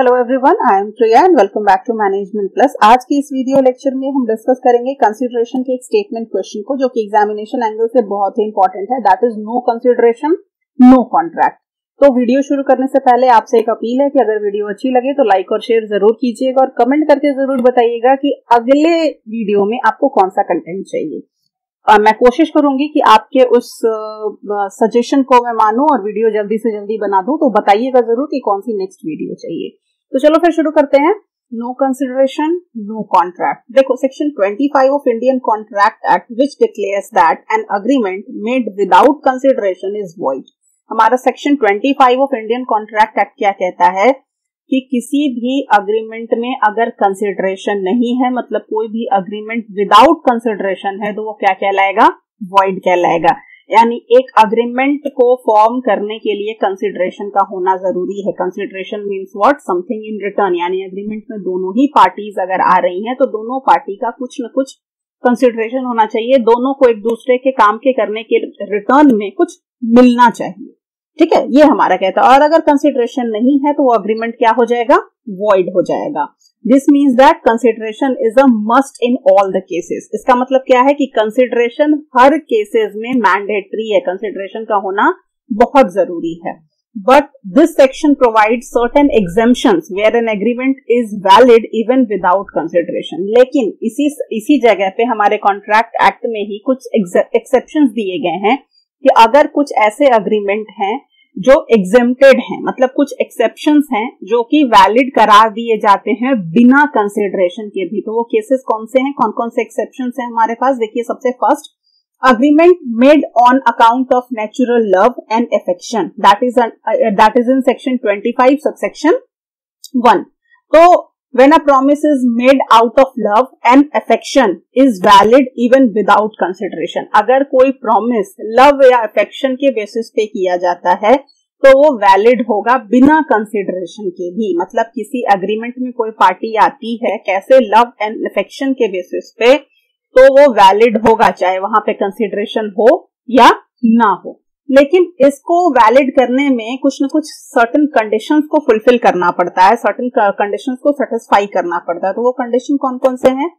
Hello everyone, I am Priya and welcome back to Management Plus. आज की इस video lecture में हम डिस्कस करेंगे कंसीडरेशन के एक स्टेटमेंट क्वेश्चन को, जो कि एग्जामिनेशन एंगल से बहुत ही इंपॉर्टेंट है। That is no consideration no contract. तो वीडियो शुरू करने से पहले आपसे एक अपील है कि अगर वीडियो अच्छी लगे तो लाइक और शेयर जरूर कीजिएगा और कमेंट करके जरूर बताइएगा कि अगले वीडियो में आपको कौन सा कंटेंट चाहिए। मैं कोशिश करूंगी कि आपके उस सजेशन को मैं मानूं और वीडियो जल्दी से जल्दी बना दूं। तो बताइएगा जरूर कि कौन सी नेक्स्ट वीडियो चाहिए। तो चलो फिर शुरू करते हैं। No consideration no contract. देखो, section 25 of Indian contract act which declares that an agreement made without consideration is void. हमारा section 25 of Indian contract act क्या कहता है कि किसी भी अग्रीमेंट में अगर कंसिडरेशन नहीं है, मतलब कोई भी अग्रीमेंट विदाउट कंसिडरेशन है, तो वो क्या कहलाएगा? वॉइड कहलाएगा। यानी एक अग्रीमेंट को फॉर्म करने के लिए कंसिडरेशन का होना जरूरी है। Consideration means what? Something in return. यानी अग्रीमेंट में दोनों ही पार्टीज अगर आ रही हैं तो दोनों पार्टी का कुछ न कुछ कंसिडरेशन होना चाहिए। दोनों को एक दूसरे के काम के करने के रिटर्न में कुछ मिलना चाहिए। ठीक है, ये हमारा कहता है। और अगर कंसिडरेशन नहीं है तो वो अग्रीमेंट क्या हो जाएगा? वॉइड हो जाएगा। This means that consideration is a must in all the cases. इसका मतलब क्या है कि कंसिडरेशन हर केसेस में मैंडेटरी है। कंसिडरेशन का होना बहुत जरूरी है। But this section provide certain exemptions where an agreement is valid even without consideration. लेकिन इसी जगह पे हमारे कॉन्ट्रैक्ट एक्ट में ही कुछ एक्सेप्शंस दिए गए हैं कि अगर कुछ ऐसे अग्रीमेंट हैं जो एग्जेम्प्टेड हैं, मतलब कुछ एक्सेप्शंस हैं जो कि वैलिड करार दिए जाते हैं बिना कंसिडरेशन के भी, तो वो केसेस कौन से हैं? कौन कौन से एक्सेप्शंस हैं हमारे पास? देखिए, सबसे first, agreement made on account of natural love and affection, that is in section 25 subsection 1। तो when a promise is made out of love and affection is valid even without consideration। अगर कोई promise love या affection के basis पे किया जाता है तो वो वैलिड होगा बिना कंसिडरेशन के भी। मतलब किसी एग्रीमेंट में कोई पार्टी आती है कैसे? लव एंड अफेक्शन के बेसिस पे, तो वो वैलिड होगा चाहे वहां पे कंसिडरेशन हो या ना हो। लेकिन इसको वैलिड करने में कुछ न कुछ सर्टेन कंडीशंस को फुलफिल करना पड़ता है, सर्टेन कंडीशंस को सेटिस्फाई करना पड़ता है। तो वो कंडीशन कौन कौन से हैं?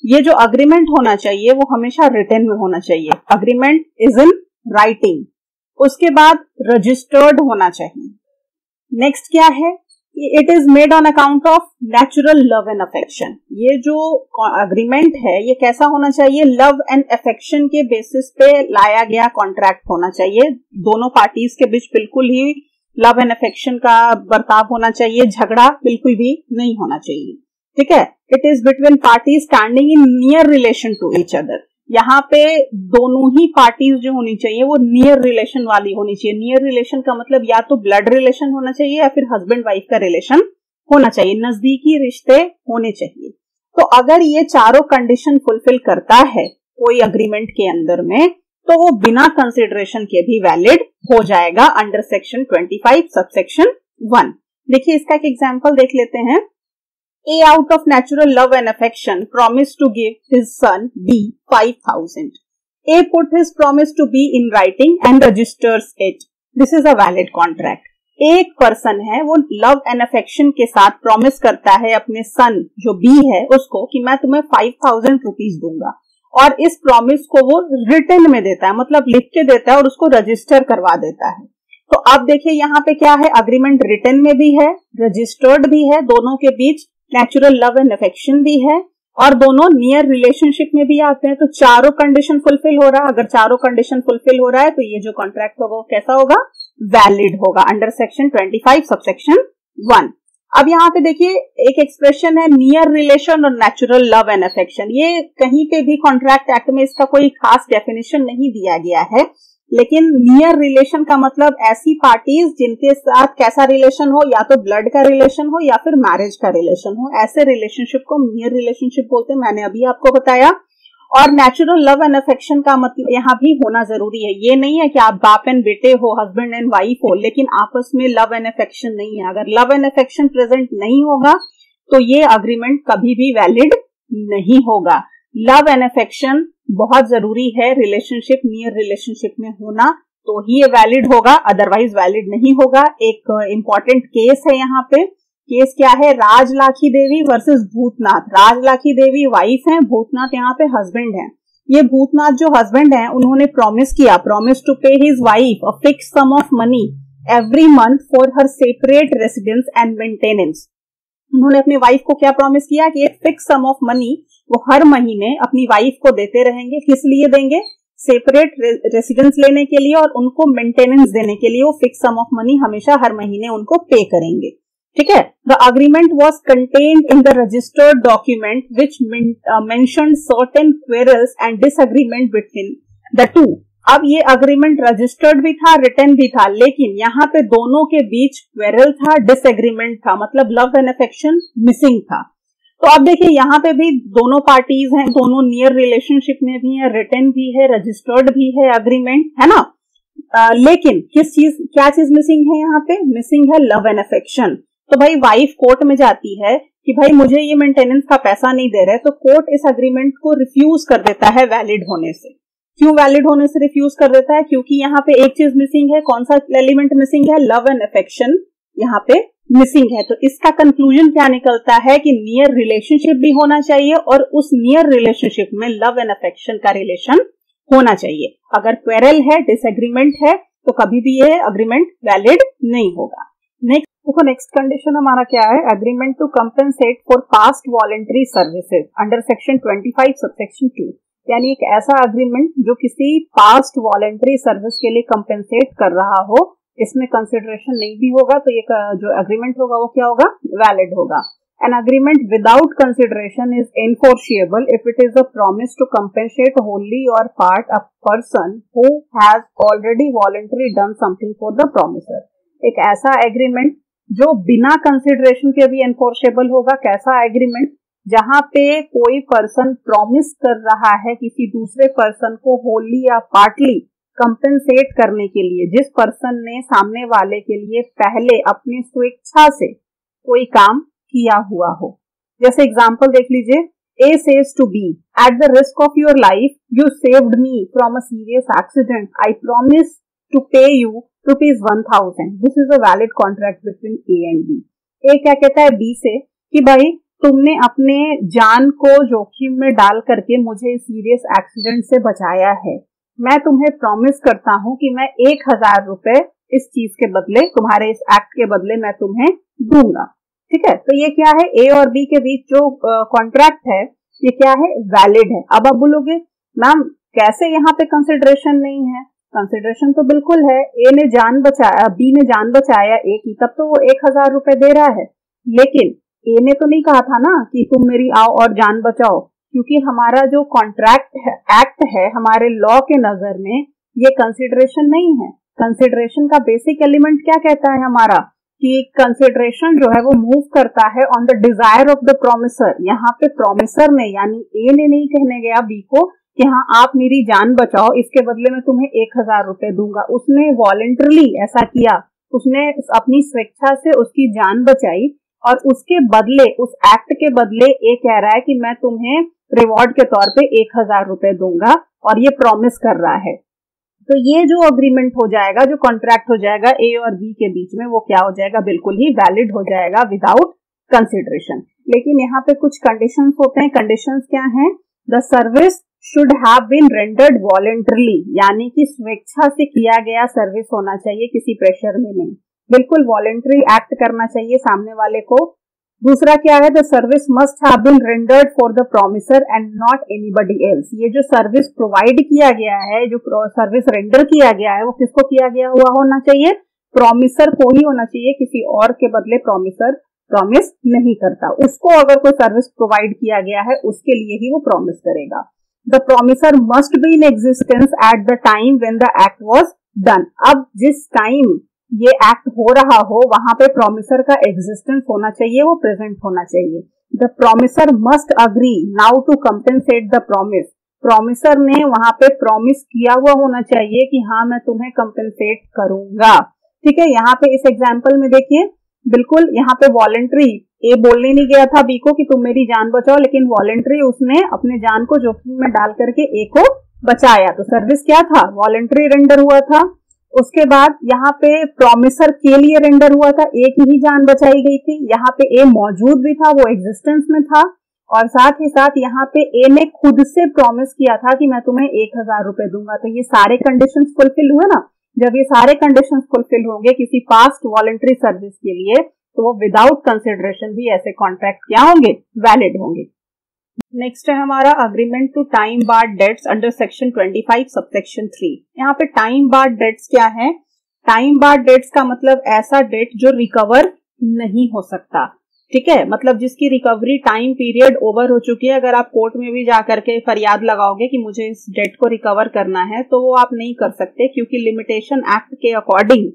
ये जो अग्रीमेंट होना चाहिए वो हमेशा रिटन में होना चाहिए। Agreement is in writing. उसके बाद रजिस्टर्ड होना चाहिए। नेक्स्ट क्या है? It is made on account of natural love and affection. ये जो अग्रीमेंट है ये कैसा होना चाहिए? लव एंड अफेक्शन के बेसिस पे लाया गया कॉन्ट्रैक्ट होना चाहिए। दोनों पार्टीज के बीच बिल्कुल ही लव एंड अफेक्शन का बर्ताव होना चाहिए। झगड़ा बिल्कुल भी नहीं होना चाहिए। ठीक है। It is between parties standing in near relation to each other. यहाँ पे दोनों ही पार्टीज जो होनी चाहिए वो नियर रिलेशन वाली होनी चाहिए। नियर रिलेशन का मतलब या तो ब्लड रिलेशन होना चाहिए या फिर हस्बैंड वाइफ का रिलेशन होना चाहिए। नजदीकी रिश्ते होने चाहिए। तो अगर ये चारों कंडीशन फुलफिल करता है कोई अग्रीमेंट के अंदर में, तो वो बिना कंसिडरेशन के भी वैलिड हो जाएगा अंडर सेक्शन 25 सबसेक्शन 1। देखिए, इसका एक एग्जाम्पल देख लेते हैं। A out of natural love and affection promised to give his son B 5,000. A put his promise to B in writing and registers it. This is a valid contract. एक person है वो love and affection के साथ promise करता है अपने सन जो B है उसको कि मैं तुम्हें 5,000 रुपीज दूंगा, और इस प्रॉमिस को वो रिटन में देता है, मतलब लिख के देता है और उसको रजिस्टर करवा देता है। तो अब देखिए यहाँ पे क्या है? अग्रीमेंट रिटन में भी है, रजिस्टर्ड भी है, दोनों के बीच नेचुरल लव एंड अफेक्शन भी है, और दोनों नियर रिलेशनशिप में भी आते हैं। तो चारों कंडीशन फुलफिल हो रहा है। अगर चारों कंडीशन फुलफिल हो रहा है तो ये जो कॉन्ट्रैक्ट होगा वो कैसा होगा? वैलिड होगा अंडर सेक्शन 25 सबसेक्शन 1। अब यहाँ पे देखिए एक एक्सप्रेशन है नियर रिलेशन और नेचुरल लव एंड अफेक्शन। ये कहीं पे भी कॉन्ट्रैक्ट एक्ट में इसका कोई खास डेफिनेशन नहीं दिया गया है, लेकिन नियर रिलेशन का मतलब ऐसी पार्टीज जिनके साथ कैसा रिलेशन हो, या तो ब्लड का रिलेशन हो या फिर मैरिज का रिलेशन हो, ऐसे रिलेशनशिप को नियर रिलेशनशिप बोलते हैं। मैंने अभी आपको बताया। और नेचुरल लव एंड अफेक्शन का मतलब यहाँ भी होना जरूरी है। ये नहीं है कि आप बाप एंड बेटे हो, हस्बैंड एंड वाइफ हो, लेकिन आपस में लव एंड अफेक्शन नहीं है। अगर लव एंड अफेक्शन प्रेजेंट नहीं होगा तो ये अग्रीमेंट कभी भी वैलिड नहीं होगा। लव एंड अफेक्शन बहुत जरूरी है। रिलेशनशिप नियर रिलेशनशिप में होना तो ही ये वैलिड होगा, अदरवाइज वैलिड नहीं होगा। एक इंपॉर्टेंट केस है यहाँ पे केस क्या है, राजलाखी देवी वर्सेस भूतनाथ। राजलाखी देवी वाइफ हैं, भूतनाथ यहाँ पे हस्बैंड हैं। ये भूतनाथ जो हस्बैंड हैं उन्होंने promise to pay his wife a fix sum of money every month for her separate residence and maintenance. उन्होंने अपनी वाइफ को क्या प्रॉमिस किया कि एक फिक्स सम ऑफ मनी वो हर महीने अपनी वाइफ को देते रहेंगे। किस लिए देंगे, सेपरेट रेसिडेंस लेने के लिए और उनको मेंटेनेंस देने के लिए वो फिक्स सम ऑफ मनी हमेशा हर महीने उनको पे करेंगे। ठीक है। The agreement was contained in the registered document which mentioned certain quarrels and disagreement between the two. अब ये अग्रीमेंट रजिस्टर्ड भी था, रिटन भी था, लेकिन यहाँ पे दोनों के बीच क्वेरल था, डिसएग्रीमेंट था, मतलब लव एंड अफेक्शन मिसिंग था। तो अब देखिए यहाँ पे भी दोनों पार्टीज हैं, दोनों नियर रिलेशनशिप में भी है, रिटन भी है, रजिस्टर्ड भी है अग्रीमेंट, है ना। लेकिन क्या चीज मिसिंग है यहाँ पे, मिसिंग है लव एंड अफेक्शन। तो भाई वाइफ कोर्ट में जाती है कि भाई मुझे ये मेंटेनेंस का पैसा नहीं दे रहे, तो कोर्ट इस अग्रीमेंट को रिफ्यूज कर देता है वैलिड होने से। क्यों वैलिड होने से रिफ्यूज कर देता है, क्योंकि यहाँ पे एक चीज मिसिंग है। कौन सा एलिमेंट मिसिंग है, लव एंड अफेक्शन यहाँ पे मिसिंग है। तो इसका कंक्लूजन क्या निकलता है कि नियर रिलेशनशिप भी होना चाहिए और उस नियर रिलेशनशिप में लव एंड अफेक्शन का रिलेशन होना चाहिए। अगर क्वेरल है, डिसएग्रीमेंट है, तो कभी भी ये अग्रीमेंट वैलिड नहीं होगा। नेक्स्ट कंडीशन हमारा क्या है, agreement to compensate for past voluntary services under section 25 subsection 2। यानी एक ऐसा अग्रीमेंट जो किसी पास्ट वॉलंटरी सर्विस के लिए कंपेंसेट कर रहा हो, इसमें कंसिडरेशन नहीं भी होगा, तो ये जो एग्रीमेंट होगा वो क्या होगा, वैलिड होगा। An agreement without consideration is enforceable if it is a promise to compensate wholly or part a person who has already voluntarily done something for the promiser। एक ऐसा एग्रीमेंट जो बिना कंसिडरेशन के भी एनफोर्सेबल होगा। कैसा agreement, जहां पे कोई पर्सन प्रॉमिस कर रहा है किसी दूसरे पर्सन को होली या पार्टली कंपेंसेट करने के लिए, जिस पर्सन ने सामने वाले के लिए पहले अपनी स्वेच्छा से कोई काम किया हुआ हो। जैसे एग्जांपल देख लीजिए, A says to B, at the risk of your life, you saved me from a serious accident. I promise to pay you ₹1000. This is a valid contract between A and B. A क्या कहता है B से कि भाई तुमने अपने जान को जोखिम में डाल करके मुझे सीरियस एक्सीडेंट से बचाया है। मैं तुम्हें प्रॉमिस करता हूं कि मैं ₹1000 इस चीज के बदले, तुम्हारे इस एक्ट के बदले मैं तुम्हें दूंगा। ठीक है। तो ये क्या है, ए और बी के बीच जो कॉन्ट्रैक्ट है ये क्या है, वैलिड है। अब आप बोलोगे मैम कैसे यहाँ पे कंसिडरेशन नहीं है, कंसिडरेशन तो बिल्कुल है। ए ने जान बचाया, बी ने जान बचाया ए की, तब तो वो ₹1000 दे रहा है। लेकिन ए ने तो नहीं कहा था ना कि तुम मेरी आओ और जान बचाओ, क्योंकि हमारा जो कॉन्ट्रैक्ट है, एक्ट है, हमारे लॉ के नजर में ये कंसिडरेशन नहीं है। कंसिडरेशन का बेसिक एलिमेंट क्या कहता है हमारा, कि कंसिडरेशन जो है वो मूव करता है on the desire of the promisor. यहाँ पे प्रोमिसर ने यानी ए ने नहीं कहने गया बी को कि हाँ आप मेरी जान बचाओ, इसके बदले में तुम्हें ₹1000 दूंगा। उसने वॉलंटरली ऐसा किया, उसने अपनी स्वेच्छा से उसकी जान बचाई और उसके बदले, उस एक्ट के बदले ए कह रहा है कि मैं तुम्हें रिवॉर्ड के तौर पे ₹1000 दूंगा और ये प्रॉमिस कर रहा है। तो ये जो अग्रीमेंट हो जाएगा, जो कॉन्ट्रैक्ट हो जाएगा ए और बी के बीच में, वो क्या हो जाएगा, बिल्कुल ही वैलिड हो जाएगा विदाउट कंसिडरेशन। लेकिन यहाँ पे कुछ कंडीशंस होते हैं। कंडीशंस क्या हैं, the service should have been rendered voluntarily, यानी कि स्वेच्छा से किया गया सर्विस होना चाहिए, किसी प्रेशर में नहीं, बिल्कुल वॉलंटरी एक्ट करना चाहिए सामने वाले को। दूसरा क्या है, the service must have been rendered for the promisor and not anybody else. ये जो सर्विस प्रोवाइड किया गया है, जो सर्विस रेंडर किया गया है, वो किसको किया गया हुआ होना चाहिए, प्रोमिसर को ही होना चाहिए। किसी और के बदले प्रोमिसर प्रॉमिस नहीं करता। उसको अगर कोई सर्विस प्रोवाइड किया गया है उसके लिए ही वो प्रॉमिस करेगा। The promisor must be in existence at the time when the act was done. अब जिस टाइम ये एक्ट हो रहा हो वहां पे प्रोमिसर का एग्जिस्टेंस होना चाहिए, वो प्रेजेंट होना चाहिए। The promisor must agree now to compensate the promise. Promisor ने वहां पे प्रॉमिस किया हुआ होना चाहिए कि हाँ मैं तुम्हें कंपेंसेट करूंगा। ठीक है। यहाँ पे इस एग्जाम्पल में देखिए, बिल्कुल यहाँ पे वॉलंटरी, ए बोलने नहीं गया था बी को कि तुम मेरी जान बचाओ, लेकिन वॉलंटरी उसने अपने जान को जोखिम में डाल करके ए को बचाया। तो सर्विस क्या था, वॉलंटरी रेंडर हुआ था। उसके बाद यहाँ पे प्रॉमिसर के लिए रेंडर हुआ था, ए की ही जान बचाई गई थी। यहाँ पे ए मौजूद भी था, वो एग्जिस्टेंस में था, और साथ ही साथ यहाँ पे ए ने खुद से प्रॉमिस किया था कि मैं तुम्हें 1000 रुपए दूंगा। तो ये सारे कंडीशंस फुलफिल हुए ना। जब ये सारे कंडीशंस फुलफिल होंगे किसी पास्ट वॉलंटरी सर्विस के लिए, तो वो विदाउट कंसिडरेशन भी ऐसे कॉन्ट्रैक्ट क्या होंगे, वैलिड होंगे। नेक्स्ट है हमारा agreement to time barred debts under section 25 subsection 3। यहाँ पे टाइम बार्ड डेट्स क्या है? टाइम बार्ड डेट्स का मतलब ऐसा डेट जो रिकवर नहीं हो सकता, ठीक है, मतलब जिसकी रिकवरी टाइम पीरियड ओवर हो चुकी है। अगर आप कोर्ट में भी जाकर के फरियाद लगाओगे कि मुझे इस डेट को रिकवर करना है, तो वो आप नहीं कर सकते, क्योंकि लिमिटेशन एक्ट के अकॉर्डिंग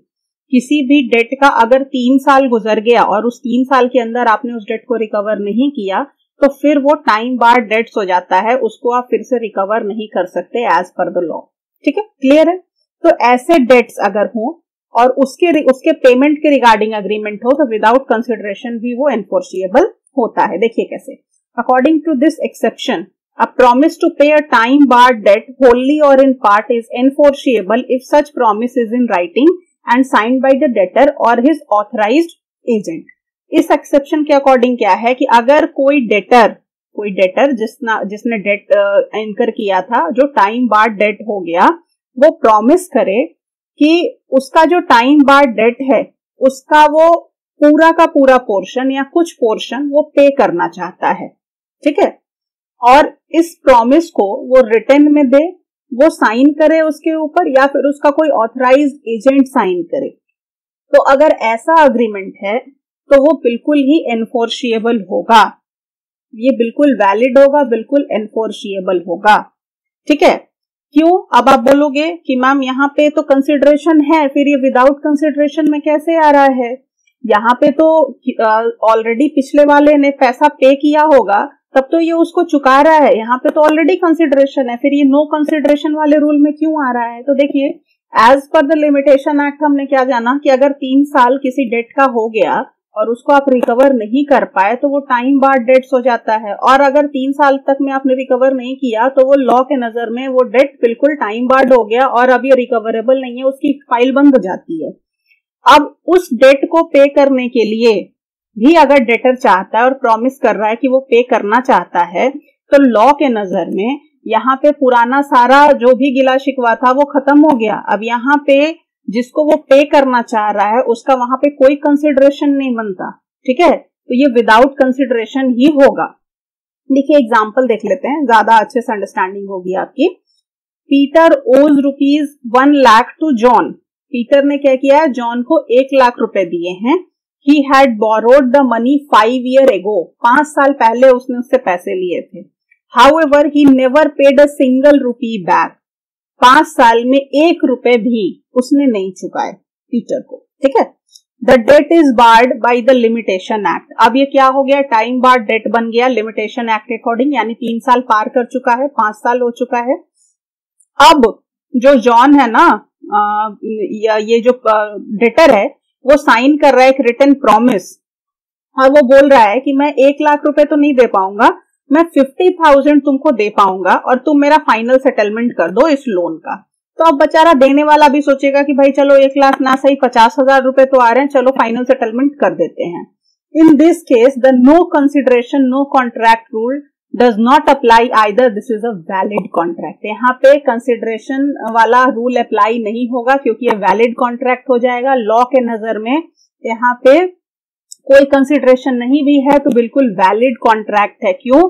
किसी भी डेट का अगर 3 साल गुजर गया और उस 3 साल के अंदर आपने उस डेट को रिकवर नहीं किया, तो फिर वो टाइम बार्ड डेट्स हो जाता है, उसको आप फिर से रिकवर नहीं कर सकते एज पर द लॉ। ठीक है, क्लियर है? तो ऐसे डेट्स अगर हो और उसके पेमेंट के रिगार्डिंग एग्रीमेंट हो, तो विदाउट कंसिडरेशन भी वो एनफोर्सिएबल होता है। देखिए कैसे, according to this exception a promise to pay a time barred debt wholly or in part is enforceable if such promise is in writing and signed by the debtor or his authorized agent। इस exception के according क्या है कि अगर कोई debtor जिसने date इनकर किया था, जो टाइम बार्ड डेट हो गया, वो प्रॉमिस करे कि उसका जो टाइम बार्ड डेट है उसका वो पूरा का पूरा पोर्शन या कुछ पोर्शन वो पे करना चाहता है, ठीक है, और इस प्रॉमिस को वो रिटन में दे, वो साइन करे उसके ऊपर, या फिर उसका कोई ऑथराइज्ड एजेंट साइन करे। तो अगर ऐसा अग्रीमेंट है तो वो बिल्कुल ही एनफोर्सिएबल होगा, ये बिल्कुल वैलिड होगा, बिल्कुल एनफोर्सिएबल होगा। ठीक है, क्यों? अब आप बोलोगे कि मैम यहाँ पे तो कंसिडरेशन है, फिर ये विदाउट कंसिडरेशन में कैसे आ रहा है? यहाँ पे तो ऑलरेडी पिछले वाले ने पैसा पे किया होगा, तब तो ये उसको चुका रहा है। यहाँ पे तो ऑलरेडी कंसिडरेशन है, फिर ये नो कंसिडरेशन वाले रूल में क्यों आ रहा है? तो देखिए, as per the Limitation act हमने क्या जाना कि अगर 3 साल किसी डेट का हो गया और उसको आप रिकवर नहीं कर पाए, तो वो टाइम बार्ड डेट्स हो जाता है। और अगर 3 साल तक में आपने रिकवर नहीं किया, तो वो लॉ के नजर में वो डेट बिल्कुल टाइम बार्ड हो गया और अब ये रिकवरेबल नहीं है, उसकी फाइल बंद हो जाती है। अब उस डेट को पे करने के लिए भी अगर डेटर चाहता है और प्रॉमिस कर रहा है कि वो पे करना चाहता है, तो लॉ के नजर में यहाँ पे पुराना सारा जो भी गिला शिकवा था वो खत्म हो गया। अब यहाँ पे जिसको वो पे करना चाह रहा है उसका वहां पे कोई कंसिडरेशन नहीं बनता। ठीक है, तो ये विदाउट कंसिडरेशन ही होगा। देखिए एग्जांपल देख लेते हैं, ज्यादा अच्छे से अंडरस्टैंडिंग होगी आपकी। पीटर ओज ₹1 लाख टू जॉन। पीटर ने क्या किया है? जॉन को 1 लाख रुपए दिए हैं। He had borrowed the money 5 years ago। 5 साल पहले उसने उससे पैसे लिए थे। However he never paid a single rupee back. 5 साल में 1 रुपए भी उसने नहीं चुकाए पीटर को। ठीक है, the debt is barred by the Limitation Act. अब ये क्या हो गया? टाइम बार्ड डेट बन गया लिमिटेशन एक्ट के अकॉर्डिंग, यानी 3 साल पार कर चुका है, 5 साल हो चुका है। अब जो जॉन है ना, ये जो डेटर है, वो साइन कर रहा है एक रिटन प्रॉमिस, और वो बोल रहा है कि मैं 1 लाख रुपए तो नहीं दे पाऊंगा, मैं 50,000 तुमको दे पाऊंगा और तुम मेरा फाइनल सेटलमेंट कर दो इस लोन का। तो अब बेचारा देने वाला भी सोचेगा कि भाई चलो 1 लाख ना सही 50,000 रुपए तो आ रहे हैं, चलो फाइनल सेटलमेंट कर देते हैं। In this case the no consideration no contract rule does not apply either, this is a valid contract. यहाँ पे कंसिडरेशन वाला रूल अप्लाई नहीं होगा क्योंकि ये वैलिड कॉन्ट्रैक्ट हो जाएगा। लॉ के नजर में यहाँ पे कोई कंसिडरेशन नहीं भी है तो बिल्कुल वैलिड कॉन्ट्रैक्ट है। क्यों?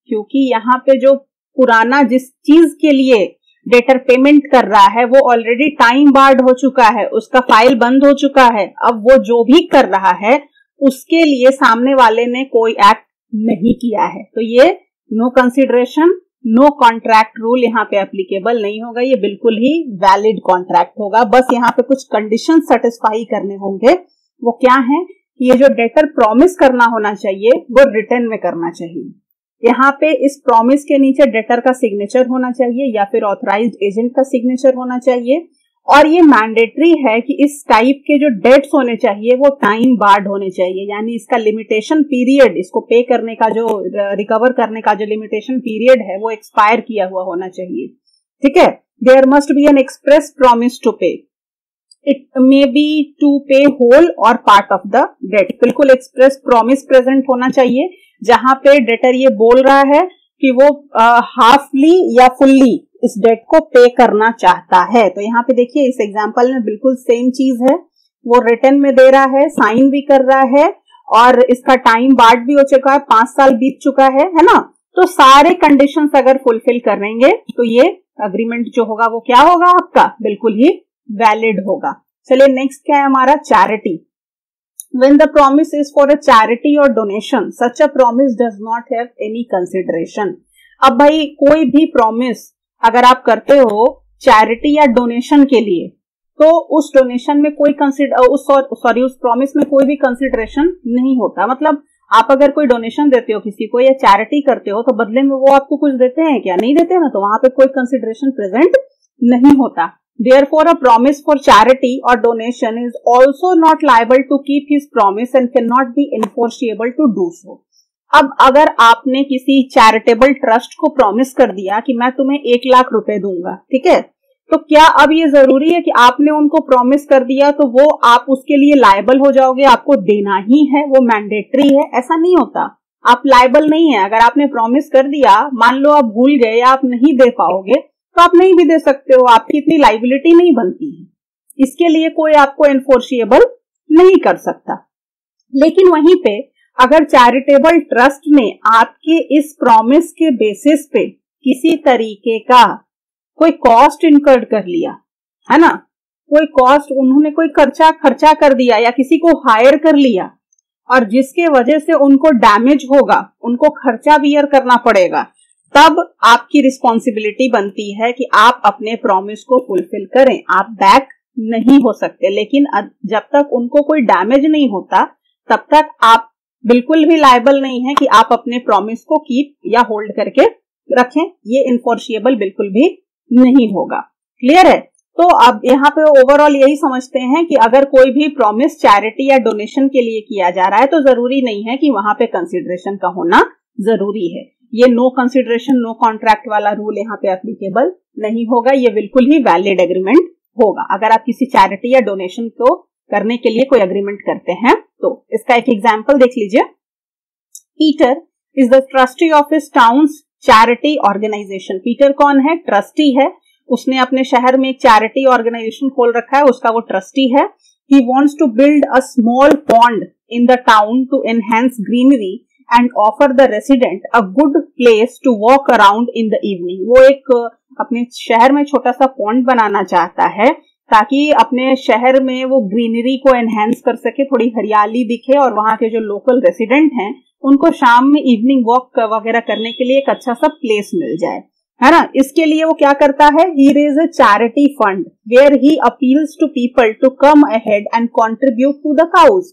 क्योंकि यहाँ पे जो पुराना जिस चीज के लिए डेटर पेमेंट कर रहा है वो ऑलरेडी टाइम बार्ड हो चुका है, उसका फाइल बंद हो चुका है। अब वो जो भी कर रहा है उसके लिए सामने वाले ने कोई एक्ट नहीं किया है, तो ये no consideration no contract rule यहाँ पे एप्लीकेबल नहीं होगा, ये बिल्कुल ही वैलिड कॉन्ट्रैक्ट होगा। बस यहाँ पे कुछ कंडीशन सेटिस्फाई करने होंगे। वो क्या है कि ये जो डेटर प्रॉमिस करना होना चाहिए वो रिटर्न में करना चाहिए। यहाँ पे इस प्रॉमिस के नीचे डेटर का सिग्नेचर होना चाहिए या फिर ऑथराइज्ड एजेंट का सिग्नेचर होना चाहिए, और ये मैंडेटरी है कि इस टाइप के जो डेट्स होने चाहिए वो टाइम बार्ड होने चाहिए, यानी इसका लिमिटेशन पीरियड, इसको पे करने का जो रिकवर करने का जो लिमिटेशन पीरियड है वो एक्सपायर किया हुआ होना चाहिए। ठीक है, there must be an express promise to pay. It may be to pay whole और पार्ट ऑफ द डेट। बिल्कुल एक्सप्रेस प्रॉमिस प्रेजेंट होना चाहिए, जहां पे डेटर ये बोल रहा है कि वो हाफली या फुल्ली इस डेट को पे करना चाहता है। तो यहाँ पे देखिए इस एग्जांपल में बिल्कुल सेम चीज है, वो रिटर्न में दे रहा है, साइन भी कर रहा है और इसका टाइम बार्ड भी हो चुका है, 5 साल बीत चुका है ना। तो सारे कंडीशंस अगर फुलफिल करेंगे तो ये अग्रीमेंट जो होगा वो क्या होगा आपका, बिल्कुल ही वैलिड होगा। चलिए नेक्स्ट क्या है हमारा, charity. When the promise is for a charity or donation, such a promise does not have any consideration. अब भाई कोई भी प्रॉमिस अगर आप करते हो चैरिटी या डोनेशन के लिए, तो उस डोनेशन में कोई उस प्रॉमिस में कोई भी कंसिडरेशन नहीं होता। मतलब आप अगर कोई डोनेशन देते हो किसी को या चैरिटी करते हो तो बदले में वो आपको कुछ देते हैं क्या, नहीं देते ना, तो वहां पे कोई कंसिडरेशन प्रेजेंट नहीं होता। Therefore, a promise for charity or donation is also not liable to keep his promise and cannot be enforceable to do so. अब अगर आपने किसी चैरिटेबल ट्रस्ट को प्रॉमिस कर दिया कि मैं तुम्हें 1 लाख रुपए दूंगा, ठीक है, तो क्या अब ये जरूरी है कि आपने उनको प्रॉमिस कर दिया तो वो आप उसके लिए लायबल हो जाओगे, आपको देना ही है, वो मैंडेटरी है? ऐसा नहीं होता। आप लायबल नहीं है। अगर आपने प्रॉमिस कर दिया, मान लो आप भूल गए या आप नहीं दे पाओगे, तो आप नहीं भी दे सकते हो, आपकी इतनी लाइबिलिटी नहीं बनती है, इसके लिए कोई आपको एनफोर्सिएबल नहीं कर सकता। लेकिन वहीं पे अगर चैरिटेबल ट्रस्ट ने आपके इस प्रॉमिस के बेसिस पे किसी तरीके का कोई कॉस्ट इनकर्ड कर लिया है ना, कोई कॉस्ट उन्होंने कोई खर्चा कर दिया या किसी को हायर कर लिया और जिसके वजह से उनको डैमेज होगा, उनको खर्चा बियर करना पड़ेगा, तब आपकी रिस्पॉन्सिबिलिटी बनती है कि आप अपने प्रॉमिस को फुलफिल करें। आप बैक नहीं हो सकते, लेकिन जब तक उनको कोई डैमेज नहीं होता तब तक आप बिल्कुल भी लायबल नहीं है कि आप अपने प्रॉमिस को कीप या होल्ड करके रखें। ये इनफोर्सिएबल बिल्कुल भी नहीं होगा। क्लियर है? तो अब यहाँ पे ओवरऑल यही समझते हैं कि अगर कोई भी प्रॉमिस चैरिटी या डोनेशन के लिए किया जा रहा है तो जरूरी नहीं है कि वहां पे कंसिडरेशन का होना जरूरी है। ये नो कंसिडरेशन नो कॉन्ट्रैक्ट वाला रूल यहाँ पे एप्लीकेबल नहीं होगा, ये बिल्कुल ही वैलिड एग्रीमेंट होगा अगर आप किसी चैरिटी या डोनेशन को करने के लिए कोई एग्रीमेंट करते हैं तो। इसका एक एग्जांपल देख लीजिए। Peter is the trustee of his town's charity organisation. Peter कौन है? ट्रस्टी है। उसने अपने शहर में एक चैरिटी ऑर्गेनाइजेशन खोल रखा है, उसका वो ट्रस्टी है। He wants to build a small pond in the town to enhance greenery and offer the resident a good place to walk around in the evening. वो एक अपने शहर में छोटा सा पॉन्ड बनाना चाहता है ताकि अपने शहर में वो ग्रीनरी को एनहेंस कर सके, थोड़ी हरियाली दिखे और वहां के जो लोकल रेसिडेंट हैं उनको शाम में इवनिंग वॉक वगैरह करने के लिए एक अच्छा सा प्लेस मिल जाए, है ना। इसके लिए वो क्या करता है? he raise a charity fund where he appeals to people to come ahead and contribute to the cause.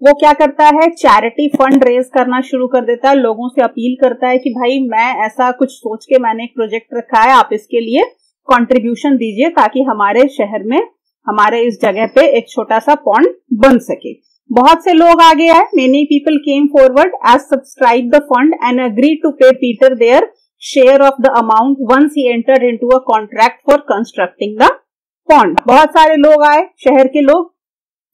वो क्या करता है? चैरिटी फंड रेज करना शुरू कर देता है, लोगों से अपील करता है कि भाई मैं ऐसा कुछ सोच के मैंने एक प्रोजेक्ट रखा है, आप इसके लिए कंट्रीब्यूशन दीजिए ताकि हमारे शहर में, हमारे इस जगह पे एक छोटा सा पॉन्ड बन सके। बहुत से लोग आगे आए। Many people came forward as subscribe the fund and agree to pay Peter their share of the amount once he entered into a contract for constructing the pond. बहुत सारे लोग आए, शहर के लोग,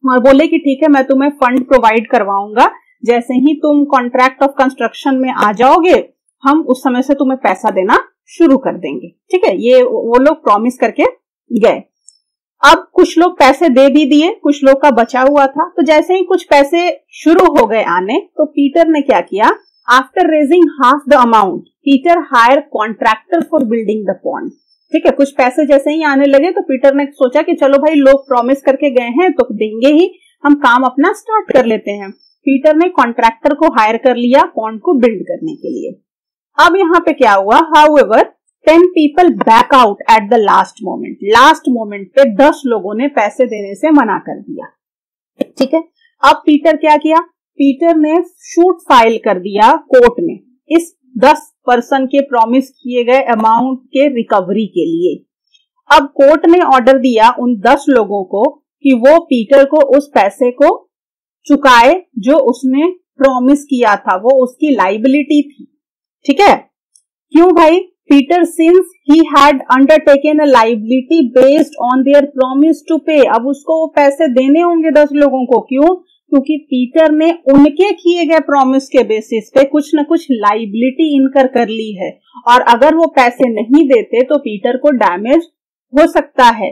और बोले कि ठीक है मैं तुम्हें फंड प्रोवाइड करवाऊंगा, जैसे ही तुम कॉन्ट्रैक्ट ऑफ कंस्ट्रक्शन में आ जाओगे हम उस समय से तुम्हें पैसा देना शुरू कर देंगे। ठीक है, ये वो लोग प्रॉमिस करके गए। अब कुछ लोग पैसे दे भी दिए, कुछ लोग का बचा हुआ था। तो जैसे ही कुछ पैसे शुरू हो गए आने, तो पीटर ने क्या किया? After raising half the amount Peter hire contractor for building the pond. ठीक है, कुछ पैसे जैसे ही आने लगे तो पीटर ने सोचा कि चलो भाई लोग प्रॉमिस करके गए हैं तो देंगे ही, हम काम अपना स्टार्ट कर लेते हैं। पीटर ने कॉन्ट्रैक्टर को हायर कर लिया पॉन्ड को बिल्ड करने के लिए। अब यहाँ पे क्या हुआ? However 10 people back out at the last moment. Last moment पे 10 लोगों ने पैसे देने से मना कर दिया। ठीक है, अब पीटर क्या किया? पीटर ने शूट फाइल कर दिया कोर्ट में इस 10 पर्सन के प्रॉमिस किए गए अमाउंट के रिकवरी के लिए। अब कोर्ट ने ऑर्डर दिया उन 10 लोगों को कि वो पीटर को उस पैसे को चुकाए जो उसने प्रॉमिस किया था, वो उसकी लाइबिलिटी थी। ठीक है, क्यों भाई? Peter, since he had undertaken a liability based on their promise to pay, अब उसको वो पैसे देने होंगे 10 लोगों को। क्यों? क्योंकि पीटर ने उनके किए गए प्रॉमिस के बेसिस पे कुछ न कुछ लाइबिलिटी इनकर कर ली है, और अगर वो पैसे नहीं देते तो पीटर को डैमेज हो सकता है।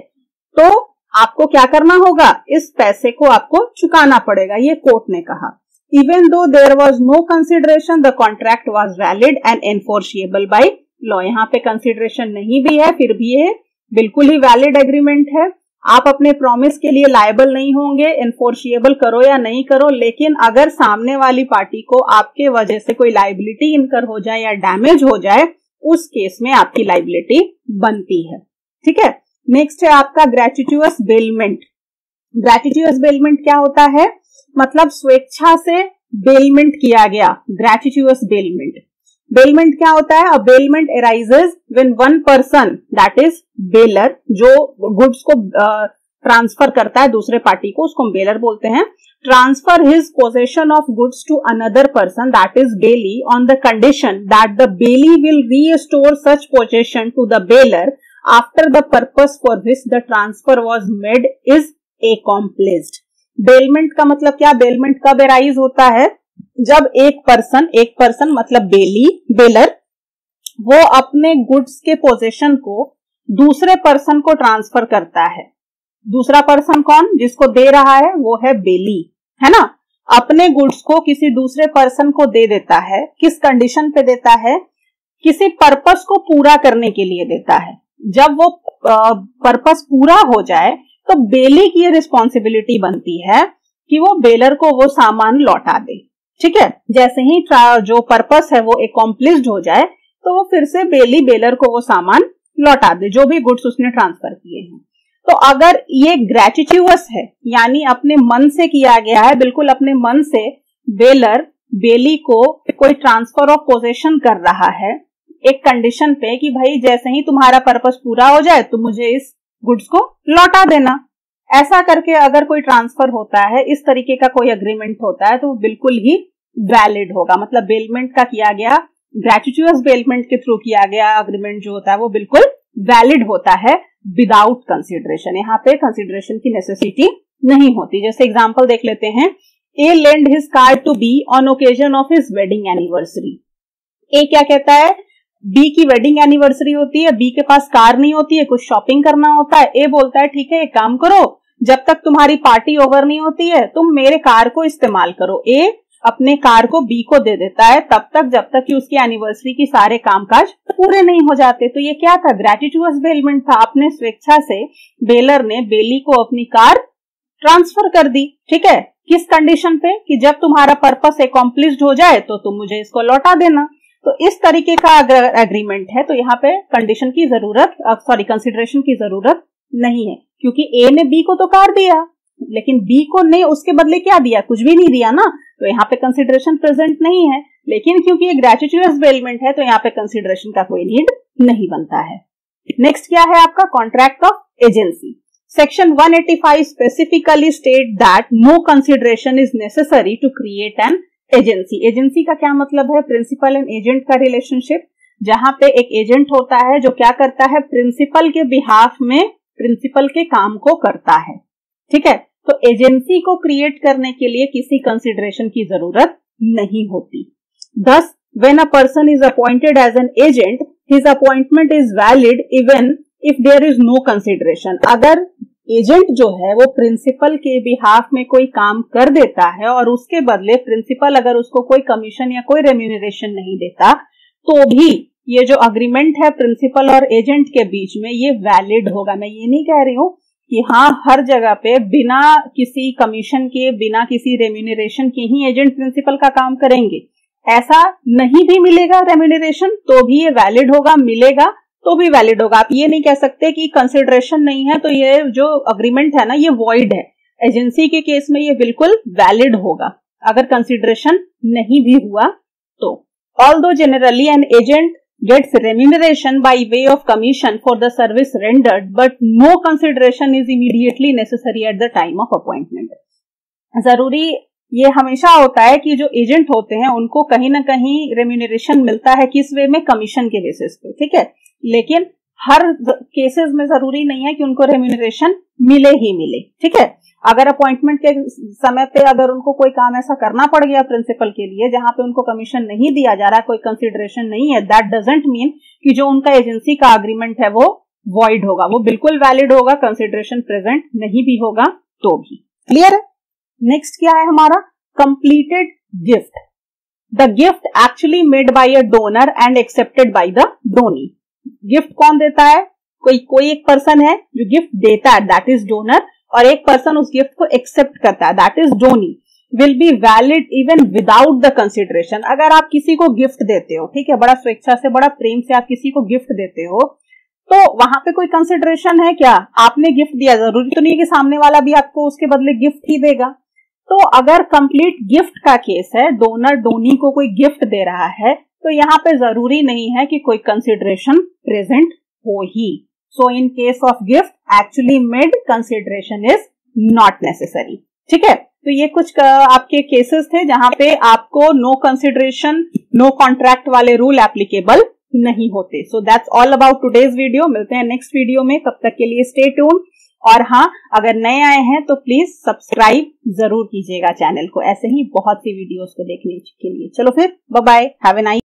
तो आपको क्या करना होगा? इस पैसे को आपको चुकाना पड़ेगा, ये कोर्ट ने कहा। Even though there was no consideration, the contract was valid and enforceable by law। यहाँ पे कंसिडरेशन नहीं भी है, फिर भी ये बिल्कुल ही वैलिड एग्रीमेंट है। आप अपने प्रॉमिस के लिए लायबल नहीं होंगे, एनफोर्सिएबल करो या नहीं करो, लेकिन अगर सामने वाली पार्टी को आपके वजह से कोई लायबिलिटी इनकर हो जाए या डैमेज हो जाए, उस केस में आपकी लायबिलिटी बनती है। ठीक है, नेक्स्ट है आपका ग्रेच्युटोस बेलमेंट। ग्रेच्युटोस बेलमेंट क्या होता है? मतलब स्वेच्छा से बेलमेंट किया गया, ग्रेच्युटोस बेलमेंट। बेलमेंट क्या होता है? A bailment arises when one person, that is bailor, जो गुड्स को ट्रांसफर करता है दूसरे पार्टी को, उसको हम बेलर बोलते हैं, transfer his possession of goods to another person, that is bailee, on the condition that the bailee will restore such possession to the bailor after the purpose for which the transfer was made is accomplished. Bailment का मतलब क्या? Bailment कब arise होता है? जब एक person मतलब baler, वो अपने गुड्स के पोजीशन को दूसरे पर्सन को ट्रांसफर करता है। दूसरा पर्सन कौन? जिसको दे रहा है वो है बेली, है ना। अपने गुड्स को किसी दूसरे पर्सन को दे देता है। किस कंडीशन पे देता है? किसी पर्पस को पूरा करने के लिए देता है। जब वो पर्पस पूरा हो जाए तो बेली की ये रिस्पॉन्सिबिलिटी बनती है कि वो बेलर को वो सामान लौटा दे। ठीक है, जैसे ही जो पर्पस है वो अकॉम्प्लिश्ड हो जाए तो वो फिर से बेली बेलर को वो सामान लौटा दे, जो भी गुड्स उसने ट्रांसफर किए हैं। तो अगर ये ग्रेच्युटोस है, यानी अपने मन से किया गया है, बिल्कुल अपने मन से बेलर बेली को कोई ट्रांसफर ऑफ पोजेशन कर रहा है एक कंडीशन पे कि भाई जैसे ही तुम्हारा पर्पस पूरा हो जाए तो मुझे इस गुड्स को लौटा देना, ऐसा करके अगर कोई ट्रांसफर होता है, इस तरीके का कोई एग्रीमेंट होता है, तो बिल्कुल ही वैलिड होगा। मतलब बेलमेंट का किया गया, ग्रेच्युटोस बेलमेंट के थ्रू किया गया एग्रीमेंट जो होता है वो बिल्कुल वैलिड होता है विदाउट कंसिडरेशन। यहाँ पे कंसिडरेशन की नेसेसिटी नहीं होती। जैसे एग्जांपल देख लेते हैं, A lend his car to B on occasion of his wedding anniversary. A क्या कहता है? बी की वेडिंग एनिवर्सरी होती है, बी के पास कार नहीं होती है, कुछ शॉपिंग करना होता है। ए बोलता है ठीक है एक काम करो, जब तक तुम्हारी पार्टी ओवर नहीं होती है तुम मेरे कार को इस्तेमाल करो। ए अपने कार को बी को दे देता है तब तक जब तक कि उसकी एनिवर्सरी की सारे कामकाज पूरे नहीं हो जाते। तो ये क्या था? ग्रेच्युटोस बेलमेंट था। अपने स्वेच्छा से बेलर ने बेली को अपनी कार ट्रांसफर कर दी। ठीक है, किस कंडीशन पे? कि जब तुम्हारा पर्पस अकॉम्प्लिश्ड हो जाए तो तुम मुझे इसको लौटा देना। तो इस तरीके का अगर एग्रीमेंट है तो यहाँ पे कंडीशन की जरूरत, कंसिडरेशन की जरूरत नहीं है, क्योंकि ए ने बी को तो कार दिया, लेकिन बी को ने उसके बदले क्या दिया? कुछ भी नहीं दिया ना, तो यहाँ पे कंसिडरेशन प्रेजेंट नहीं है। लेकिन क्योंकि ये ग्रेच्युटोस बेलमेंट है तो यहाँ पे कंसिडरेशन का कोई नीड नहीं बनता है। नेक्स्ट क्या है आपका? Contract of agency. Section 185 specifically state that no consideration is necessary to create an agency. Agency का क्या मतलब है? प्रिंसिपल एंड एजेंट का रिलेशनशिप, जहां पे एक एजेंट होता है जो क्या करता है? प्रिंसिपल के बिहाफ में प्रिंसिपल के काम को करता है। ठीक है, तो एजेंसी को क्रिएट करने के लिए किसी कंसिडरेशन की जरूरत नहीं होती। Thus, when a person is appointed as an agent, his appointment is valid even if there is no consideration। अगर एजेंट जो है वो प्रिंसिपल के बिहाफ में कोई काम कर देता है और उसके बदले प्रिंसिपल अगर उसको कोई कमीशन या कोई रेम्यूनरेशन नहीं देता, तो भी ये जो अग्रीमेंट है प्रिंसिपल और एजेंट के बीच में ये वैलिड होगा। मैं ये नहीं कह रही हूँ कि हाँ हर जगह पे बिना किसी कमीशन के, बिना किसी रेम्यूनरेशन के ही एजेंट प्रिंसिपल का काम करेंगे, ऐसा नहीं भी मिलेगा रेम्यूनरेशन तो भी ये वैलिड होगा, मिलेगा तो भी वैलिड होगा। आप ये नहीं कह सकते कि कंसिडरेशन नहीं है तो ये जो अग्रीमेंट है ना ये वॉइड है। एजेंसी के केस में ये बिल्कुल वैलिड होगा अगर कंसिडरेशन नहीं भी हुआ तो। Although generally an agent gets remuneration by way of commission for the service rendered, but no consideration is immediately necessary at the time of appointment। जरूरी ये हमेशा होता है कि जो एजेंट होते हैं उनको कहीं ना कहीं रेम्यूनरेशन मिलता है, किस वे में, कमीशन के बेसिस पे, ठीक है। लेकिन हर केसेस में जरूरी नहीं है कि उनको रेम्यूनरेशन मिले ही मिले, ठीक है। अगर अपॉइंटमेंट के समय पे अगर उनको कोई काम ऐसा करना पड़ गया प्रिंसिपल के लिए जहां पे उनको कमीशन नहीं दिया जा रहा, कोई कंसिडरेशन नहीं है, दैट डजंट मीन कि जो उनका एजेंसी का एग्रीमेंट है वो वॉइड होगा, वो बिल्कुल वैलिड होगा, कंसिडरेशन प्रेजेंट नहीं भी होगा तो भी। क्लियर है। नेक्स्ट क्या है हमारा, completed gift. The gift actually made by a donor and accepted by the Downey. Gift कौन देता है, कोई एक पर्सन है जो गिफ्ट देता है, दैट इज डोनर, और एक पर्सन उस गिफ्ट को एक्सेप्ट करता है, that is donee. Will be valid even without the consideration. अगर आप किसी को गिफ्ट देते हो, ठीक है, बड़ा स्वेच्छा से, बड़ा प्रेम से आप किसी को गिफ्ट देते हो, तो वहां पे कोई कंसिडरेशन है क्या, आपने गिफ्ट दिया, जरूरी तो नहीं है कि सामने वाला भी आपको उसके बदले गिफ्ट ही देगा। तो अगर कंप्लीट गिफ्ट का केस है, डोनर डोनी को कोई गिफ्ट दे रहा है, तो यहाँ पे जरूरी नहीं है कि कोई कंसिडरेशन प्रेजेंट हो ही। So in case of gift actually made consideration is not necessary, ठीक है। तो ये कुछ आपके केसेस थे जहां पे आपको नो कंसिडरेशन नो कॉन्ट्रैक्ट वाले रूल एप्लीकेबल नहीं होते। So that's all about today's video. मिलते हैं नेक्स्ट वीडियो में, तब तक के लिए स्टे ट्यून्ड। और हाँ, अगर नए आए हैं तो प्लीज सब्सक्राइब जरूर कीजिएगा चैनल को, ऐसे ही बहुत सी वीडियोस को देखने के लिए। चलो फिर, bye bye, have a nice